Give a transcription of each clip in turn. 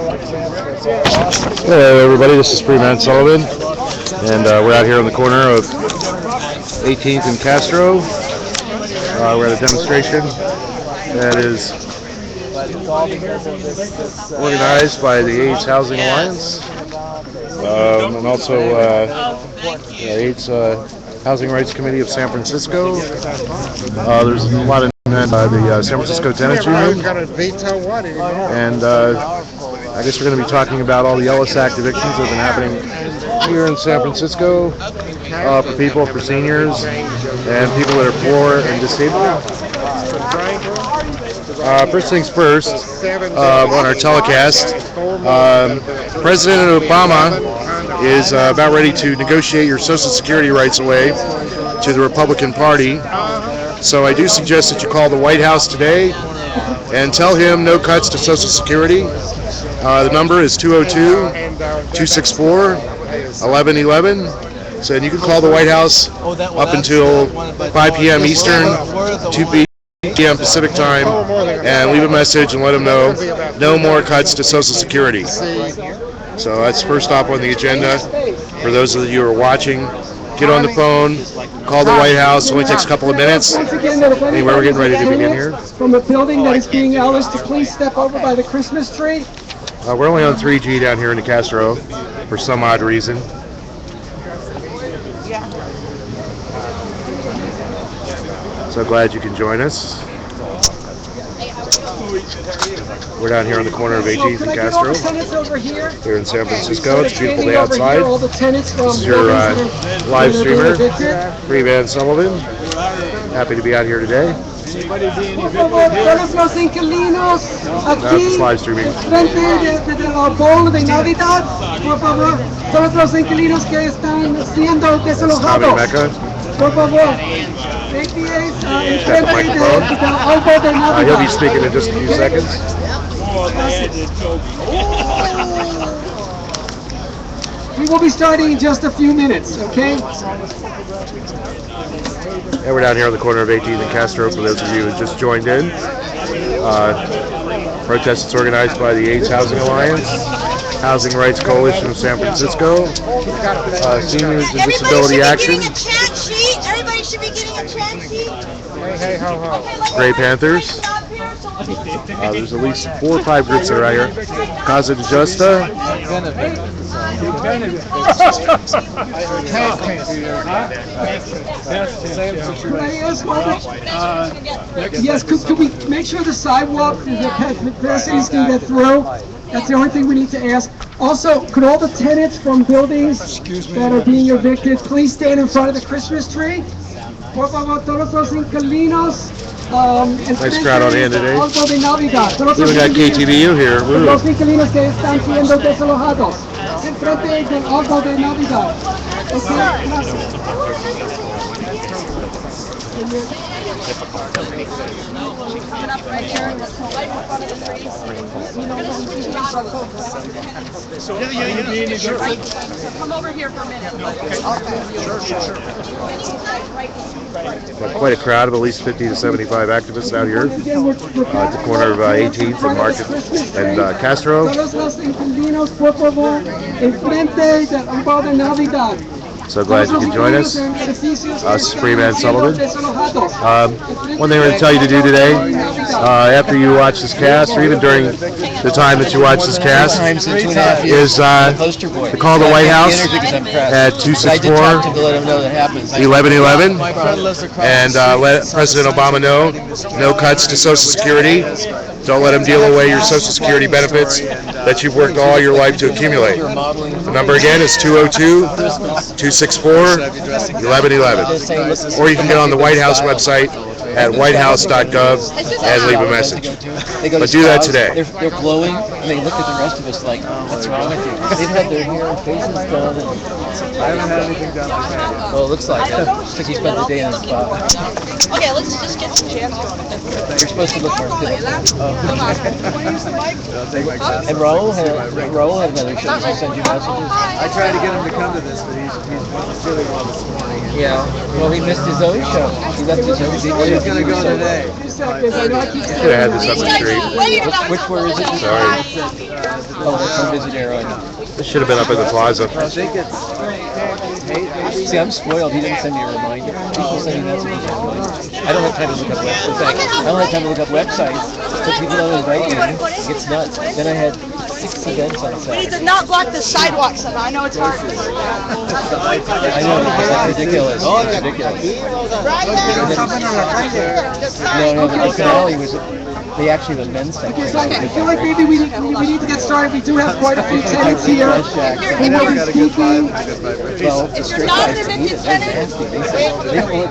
Hello everybody, this is Freeman Sullivan, and we're out here on the corner of 18th and Castro. We're at a demonstration that is organized by the AIDS Housing Alliance, and also the AIDS Housing Rights Committee of San Francisco. There's a lot of the San Francisco Tenants Union, and I guess we're going to be talking about all the Ellis Act evictions that have been happening here in San Francisco for people, for seniors, and people that are poor and disabled. First things first, on our telecast, President Obama is about ready to negotiate your Social Security rights away to the Republican Party. So I do suggest that you call the White House today and tell him no cuts to Social Security. The number is 202-264-1111. So you can call the White House up until 5 p.m. Eastern, 2 p.m. Pacific time, and leave a message and let them know no more cuts to Social Security. So that's first off on the agenda. For those of you who are watching, get on the phone, call the White House. It only takes a couple of minutes. Anyway, we're getting ready to begin here. From a building that is being Ellis to please step over by the Christmas tree. We're only on 3G down here in the Castro for some odd reason. So glad you can join us. We're down here on the corner of 18th and Castro here in San Francisco. It's a beautiful day outside. This is your live streamer, Freeman Sullivan. Happy to be out here today. Todos los inquilinos aquí frente de la bowl de Navidad, por favor, todos los inquilinos que están siendo desalojados, por favor, he'll be speaking in just a few seconds. We will be starting in just a few minutes, okay? And we're down here on the corner of 18th and Castro for those of you who just joined in. Protest is organized by the AIDS Housing Alliance, Housing Rights Coalition of San Francisco, Seniors and Disability Action, Everybody should be getting a chant sheet. Hey, Gray Panthers. There's at least 4 or 5 groups that are out here. Casa de Justa. Yes, could we make sure the sidewalk, the pedestrians can get through? That's the only thing we need to ask. Also, could all the tenants from buildings that are being evicted please stand in front of the Christmas tree? Por favor, todos los inquilinos. Nice crowd on hand today. We even got KTVU here. Woo. Los inquilinos que están siendo desalojados. Enfrente del árbol de Navidad. Come over here for a minute. Got quite a crowd of at least 50 to 75 activists out here at the corner of 18th and Market and Castro. So glad you can join us. This is Freeman Sullivan. One thing we're going to tell you to do today, after you watch this cast, or even during the time that you watch this cast, is to call the White House at 264-1111 and let President Obama know no cuts to Social Security. Don't let him deal away your Social Security benefits that you've worked all your life to accumulate. The number again is 202-264-1111. Or you can get on the White House website at whitehouse.gov and leave a message. But do that today. They're glowing, and they look at the rest of us like, what's wrong with you? They've had their hair and faces done. And I haven't had anything done. Well, it looks like it. Looks like he spent the day in the spa. Okay, let's just get some chants going. You're supposed to look more fit. And Raul had another show. Does he send you messages? I tried to get him to come to this, but he's feeling well this morning. Yeah. Well, he missed his own show. He left his own video. He's gonna go today. 2 seconds. I know I keep saying Could have had this that. up the street. Which where is it? Sorry. Oh, that's on Visit Arrow. This should have been up in the plaza. See, I'm spoiled. He didn't send me a reminder. People send me messages. I don't have time to look up websites. In fact, I don't have time to look up websites. So people don't invite me. It's nuts. Then I had 6 events on We need Saturday. to not block the sidewalks. I know it's hard. I know, it's ridiculous. It's ridiculous. No, the finale was, they actually, the men's section. Okay, so I feel like maybe we need to get started. We do have quite a few tenants here who will be speaking. Well, the straight guys hate it. They're nasty. They will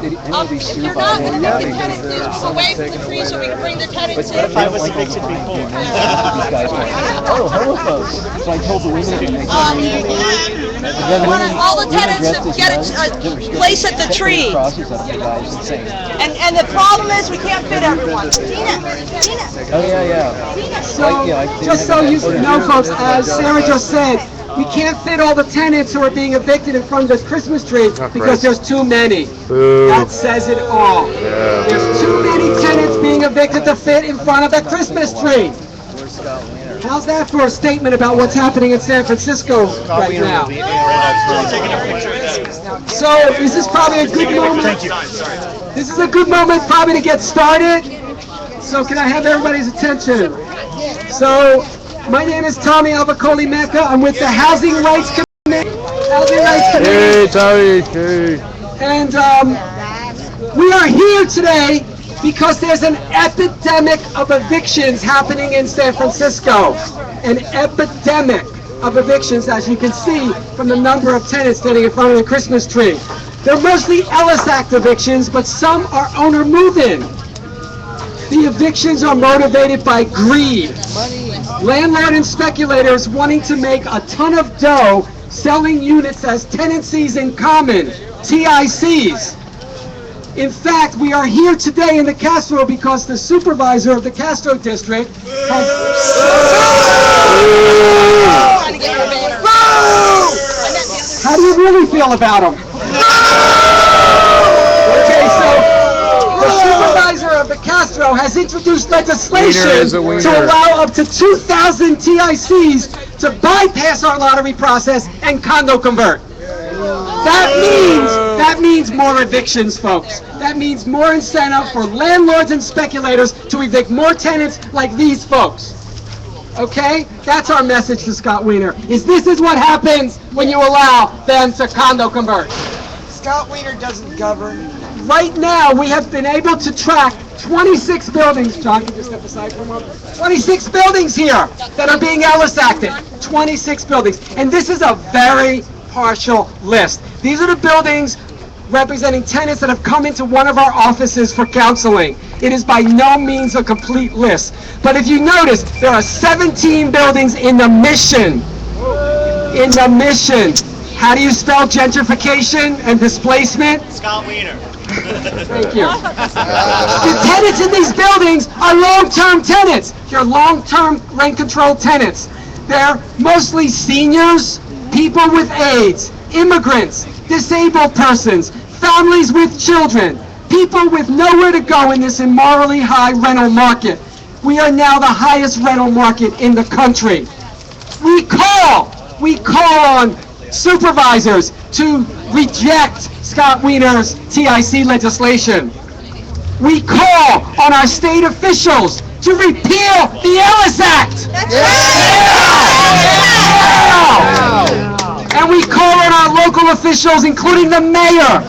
be If super you're not going to violent. make the tenants move away from the tree so we can bring the tenants in. If I was evicted before. These guys went, oh, homophobes. So I told the women, and they said, All the tenants get a place at the tree. And the problem is we can't fit everyone. Tina. Oh, yeah. So, just so you know, folks, as Sarah just said, we can't fit all the tenants who are being evicted in front of this Christmas tree because there's too many. Boo. That says it all. Yeah. There's too many tenants being evicted to fit in front of that Christmas tree. How's that for a statement about what's happening in San Francisco right now? So, this is probably a good moment. This is a good moment probably to get started. So can I have everybody's attention? So, my name is Tommy Albacoli Mecca. I'm with the Housing Rights Committee. Hey, Tommy. Hey. And we are here today because there's an epidemic of evictions happening in San Francisco. An epidemic of evictions, as you can see from the number of tenants standing in front of the Christmas tree. They're mostly Ellis Act evictions, but some are owner move-in. The evictions are motivated by greed. Landlord and speculators wanting to make a ton of dough selling units as tenancies in common, TICs. In fact, we are here today in the Castro because the supervisor of the Castro district has... How do you really feel about him? Okay, so the supervisor of the Castro has introduced legislation to allow up to 2,000 TICs to bypass our lottery process and condo convert. That means more evictions, folks. That means more incentive for landlords and speculators to evict more tenants like these folks. Okay? That's our message to Scott Wiener, is this is what happens when you allow them to condo convert. Scott Wiener doesn't govern. Right now, we have been able to track 26 buildings. John, can you step aside for a moment? 26 buildings here that are being Ellis Acted. 26 buildings. And this is a very partial list. These are the buildings representing tenants that have come into one of our offices for counseling. It is by no means a complete list. But if you notice, there are 17 buildings in the Mission. In the Mission. How do you spell gentrification and displacement? Scott Wiener. Thank you. The tenants in these buildings are long-term tenants. They're long-term rent-controlled tenants. They're mostly seniors, people with AIDS, immigrants, disabled persons, families with children, people with nowhere to go in this immorally high rental market. We are now the highest rental market in the country. We call on supervisors to reject Scott Wiener's TIC legislation. We call on our state officials to repeal the Ellis Act. And we call on our local officials, including the mayor,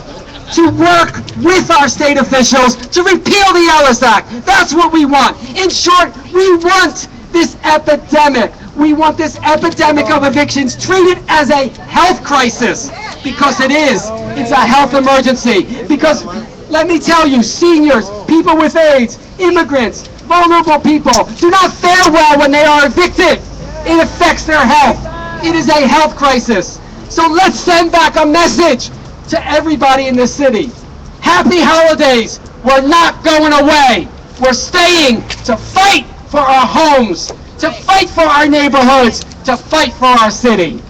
to work with our state officials to repeal the Ellis Act. That's what we want. In short, we want this epidemic. We want this epidemic of evictions treated as a health crisis, because it is. It's a health emergency. Because, let me tell you, seniors, people with AIDS, immigrants, vulnerable people do not fare well when they are evicted. It affects their health. It is a health crisis. So let's send back a message to everybody in this city. Happy holidays. We're not going away. We're staying to fight for our homes, to fight for our neighborhoods, to fight for our city.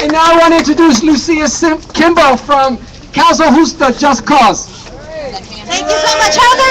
And now I want to introduce Lucia Kimball from Causa Justa, Just Cause. Thank you so much. How's everybody?